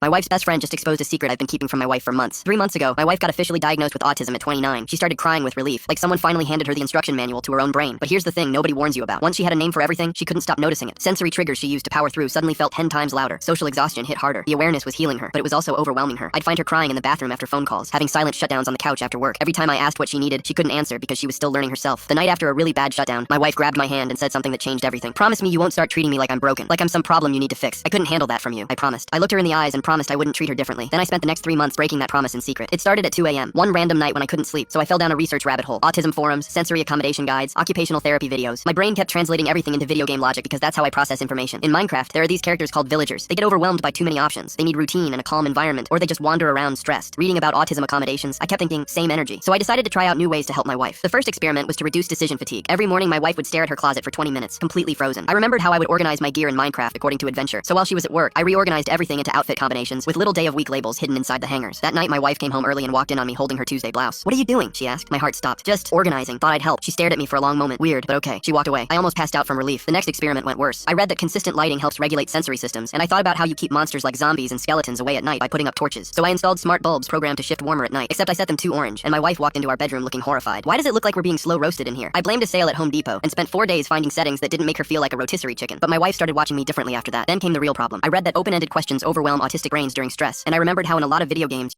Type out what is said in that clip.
My wife's best friend just exposed a secret I've been keeping from my wife for months. 3 months ago, my wife got officially diagnosed with autism at 29. She started crying with relief, like someone finally handed her the instruction manual to her own brain. But here's the thing nobody warns you about. Once she had a name for everything, she couldn't stop noticing it. Sensory triggers she used to power through suddenly felt 10 times louder. Social exhaustion hit harder. The awareness was healing her, but it was also overwhelming her. I'd find her crying in the bathroom after phone calls, having silent shutdowns on the couch after work. Every time I asked what she needed, she couldn't answer because she was still learning herself. The night after a really bad shutdown, my wife grabbed my hand and said something that changed everything. Promise me you won't start treating me like I'm broken, like I'm some problem you need to fix. I couldn't handle that from you, I promised. I looked her in the eyes and promised I wouldn't treat her differently. Then I spent the next 3 months breaking that promise in secret. It started at 2 a.m. one random night when I couldn't sleep, so I fell down a research rabbit hole. Autism forums, sensory accommodation guides, occupational therapy videos. My brain kept translating everything into video game logic because that's how I process information. In Minecraft, there are these characters called villagers. They get overwhelmed by too many options. They need routine and a calm environment, or they just wander around stressed. Reading about autism accommodations, I kept thinking, same energy. So I decided to try out new ways to help my wife. The first experiment was to reduce decision fatigue. Every morning, my wife would stare at her closet for 20 minutes, completely frozen. I remembered how I would organize my gear in Minecraft according to adventure. So while she was at work, I reorganized everything into outfit combinations with little day of week labels hidden inside the hangers. That night, my wife came home early and walked in on me holding her Tuesday blouse. "What are you doing?" she asked. My heart stopped. "Just organizing. Thought I'd help." She stared at me for a long moment. Weird, but okay. She walked away. I almost passed out from relief. The next experiment went worse. I read that consistent lighting helps regulate sensory systems, and I thought about how you keep monsters like zombies and skeletons away at night by putting up torches. So I installed smart bulbs programmed to shift warmer at night, except I set them too orange, and my wife walked into our bedroom looking horrified. "Why does it look like we're being slow roasted in here?" I blamed a sale at Home Depot and spent 4 days finding settings that didn't make her feel like a rotisserie chicken. But my wife started watching me differently after that. Then came the real problem. I read that open-ended questions overwhelm autistic brains during stress, and I remembered how in a lot of video games,